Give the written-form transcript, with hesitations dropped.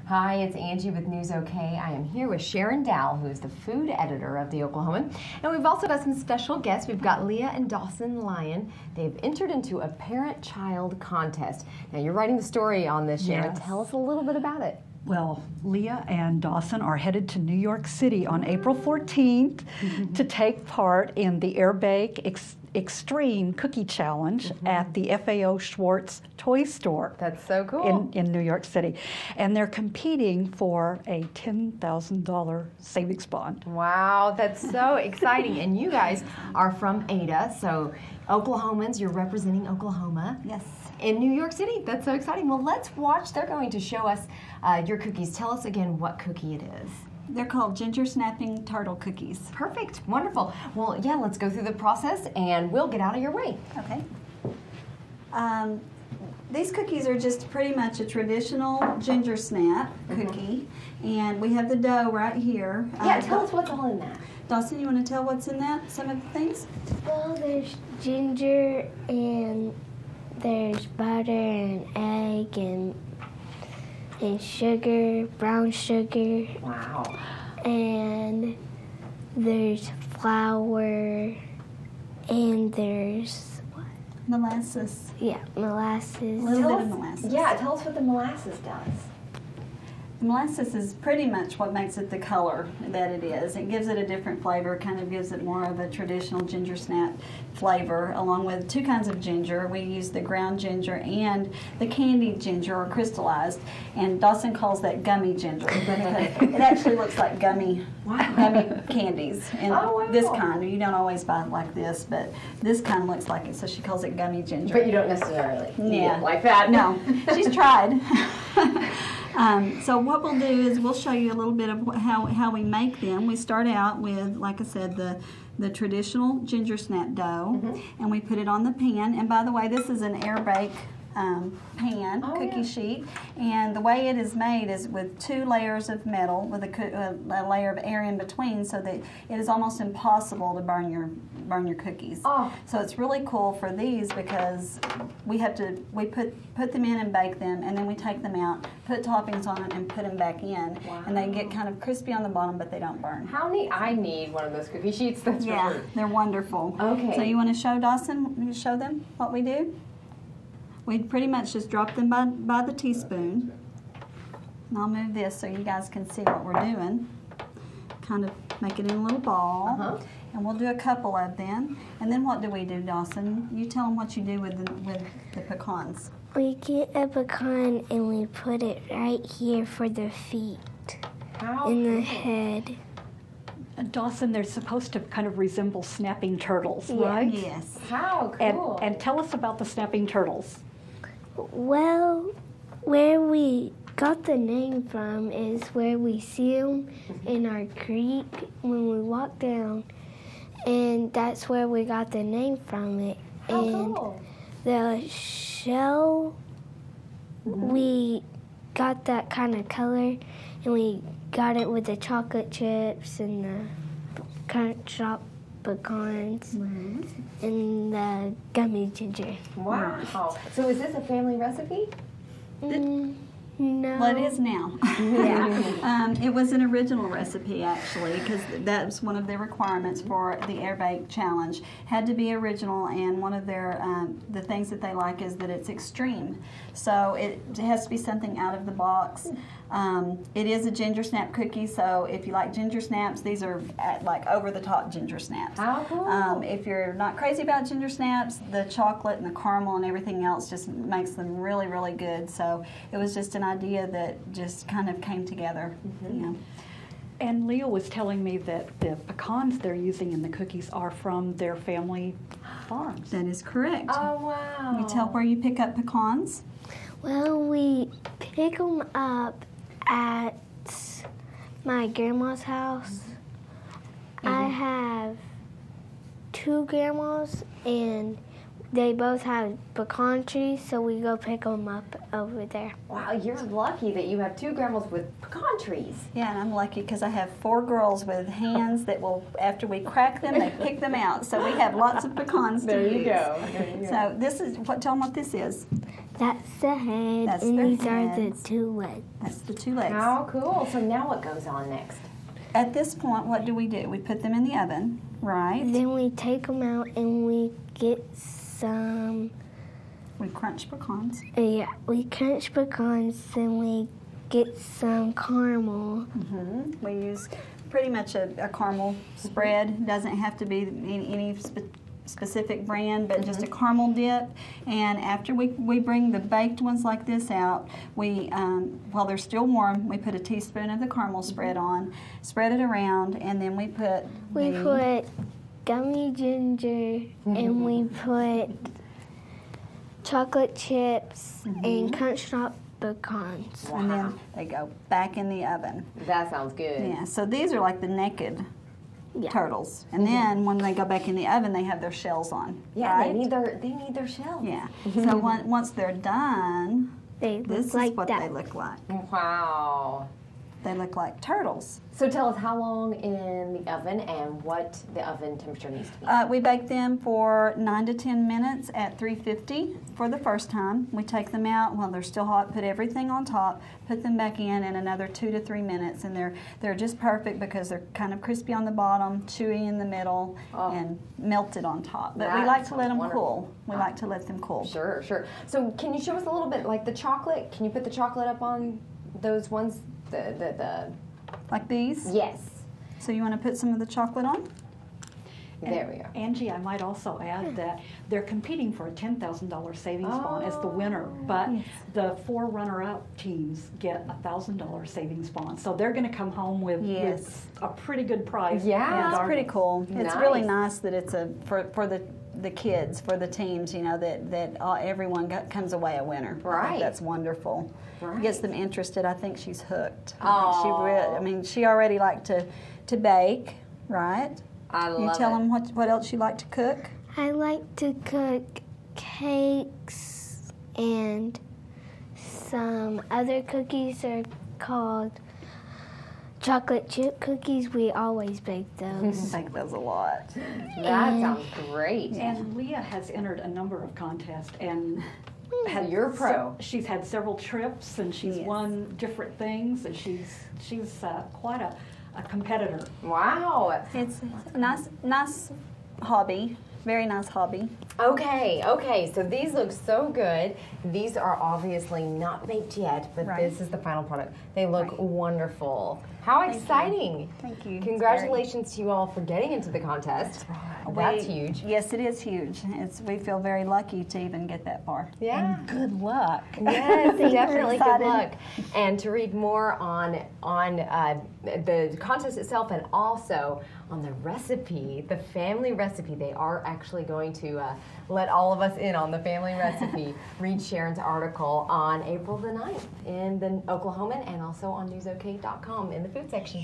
Hi, it's Angie with News OK. I am here with Sharon Dowell, who is the food editor of the Oklahoman. And we've also got some special guests. We've got Leah and Dawson Lyon. They've entered into a parent-child contest. Now, you're writing the story on this, Sharon. Yes. Tell us a little bit about it. Well, Leah and Dawson are headed to New York City on April 14th to take part in the Airbake Extreme Cookie Challenge at the FAO Schwartz Toy Store. That's so cool. In New York City. And they're competing for a $10,000 savings bond. Wow, that's so exciting. And you guys are from Ada, so Oklahomans, you're representing Oklahoma. Yes. In New York City. That's so exciting. Well, let's watch. They're going to show us your cookies. Tell us again what cookie it is. They're called ginger snapping turtle cookies. Perfect. Wonderful. Well, yeah, let's go through the process and we'll get out of your way. Okay. These cookies are just pretty much a traditional ginger snap cookie. And we have the dough right here. Yeah, tell us what's all in that. Dawson, you want to tell what's in that? Some of the things? Well, there's ginger and there's butter and egg and sugar, brown sugar. Wow. And there's flour and there's what? Molasses. Yeah, molasses. A little bit of molasses. Yeah, tell us what the molasses does. The molasses is pretty much what makes it the color that it is. It gives it a different flavor, kind of gives it more of a traditional ginger snap flavor, along with two kinds of ginger. We use the ground ginger and the candied ginger, or crystallized, and Dawson calls that gummy ginger. It actually looks like gummy candies. And this kind, you don't always buy it like this, but this kind looks like it, so she calls it gummy ginger. But you don't necessarily eat it like that. No, she's tried. So what we'll do is we'll show you a little bit of how we make them. We start out with, like I said, the traditional ginger snap dough, and we put it on the pan. And by the way, this is an Airbake pan, cookie sheet, and the way it is made is with two layers of metal with a layer of air in between, so that it is almost impossible to burn your cookies. So it's really cool for these because we put them in and bake them, and then we take them out, put toppings on them, and put them back in, and they get kind of crispy on the bottom, but they don't burn. How neat! I need one of those cookie sheets. That's really... they're wonderful. Okay. So you want to show Dawson? Show them what we do. We pretty much just drop them by the teaspoon. And I'll move this so you guys can see what we're doing. Kind of make it in a little ball. And we'll do a couple of them. And then what do we do, Dawson? You tell them what you do with the pecans. We get a pecan and we put it right here for the feet and the head. Dawson, they're supposed to kind of resemble snapping turtles, right? Yes. How cool. And tell us about the snapping turtles. Well, where we got the name from is where we see them in our creek when we walk down, and that's where we got the name from it. How and cool. The shell, we got that kind of color, and we got it with the chocolate chips and the crunch up pecans and the gummy ginger. Wow. So is this a family recipe? No. Well, it is now. It was an original recipe, actually, because that's one of the requirements for the Airbake Challenge. Had to be original, and one of their the things that they like is that it's extreme. So it has to be something out of the box. It is a ginger snap cookie, so if you like ginger snaps, these are like over-the-top ginger snaps. How cool. If you're not crazy about ginger snaps, the chocolate and the caramel and everything else just makes them really, really good. So it was just an idea that just kind of came together. And Leah was telling me that the pecans they're using in the cookies are from their family farms. That is correct. Oh, wow. You tell where you pick up pecans? Well, we pick them up at my grandma's house. I have two grandmas, and they both have pecan trees, so we go pick them up over there. Wow, you're lucky that you have two grandmas with pecan trees. Yeah, and I'm lucky because I have 4 girls with hands that will, after we crack them, they pick them out. So we have lots of pecans to use. There you go. So this is, tell them what this is. That's the head, That's and their these are the heads. 2 legs. That's the 2 legs. How cool. So now what goes on next? At this point, what do? We put them in the oven, right? Then we take them out and we get some, We crunch pecans. we crunch pecans, then we get some caramel. We use pretty much a caramel spread. Doesn't have to be any specific brand, but just a caramel dip. And after we bring the baked ones like this out, we while they're still warm, we put a teaspoon of the caramel spread on, spread it around, and then we put Gummy ginger, and we put chocolate chips and crunched up pecans. and then they go back in the oven. That sounds good. Yeah, so these are like the naked turtles, and then when they go back in the oven, they have their shells on. Yeah, right? they need their shells. Yeah. So once they're done, They look this like is what that. they look like. Wow. They look like turtles. So tell us how long in the oven and what the oven temperature needs to be. We bake them for 9 to 10 minutes at 350 for the first time. We take them out while they're still hot, put everything on top, put them back in another 2 to 3 minutes, and they're just perfect because they're kind of crispy on the bottom, chewy in the middle, and melted on top. But we That like to let them sounds wonderful. cool. We like to let them cool. Sure, sure. So can you show us a little bit, like the chocolate? Can you put the chocolate up on those ones? The Like these. yes. So you want to put some of the chocolate on? There we go. Angie, I might also add that they're competing for a $10,000 savings bond as the winner, but the 4 runner-up teams get a $1,000 savings bond. So they're going to come home with a pretty good prize. Yeah. It's pretty cool. It's really Nice. nice that it's for the kids, for the teams, you know, that everyone comes away a winner. I think Right. that's wonderful. Right. Gets them interested. I think she's hooked. Aw. I mean, she already liked to bake, right? I love You tell it. them what else you like to cook. I like to cook cakes, and some other cookies are called chocolate chip cookies. We always bake those. I bake those a lot. That sounds great. And Leah has entered a number of contests and You're a pro. She's had several trips and she's won different things, and she's quite a competitor. Wow. It's a nice hobby. Very nice hobby. Okay, so these look so good. These are obviously not baked yet, but Right. this is the final product. They look wonderful. How exciting. Thank you. Congratulations to you all for getting into the contest. That's huge. Yes, it is huge. We feel very lucky to even get that far. Yeah. Good luck. Yes, definitely good excited. luck. And to read more on the contest itself and also on the recipe, the family recipe, they are actually going to let all of us in on the family recipe. Read Sharon's article on April the 9th in the Oklahoman and also on newsok.com in the food section.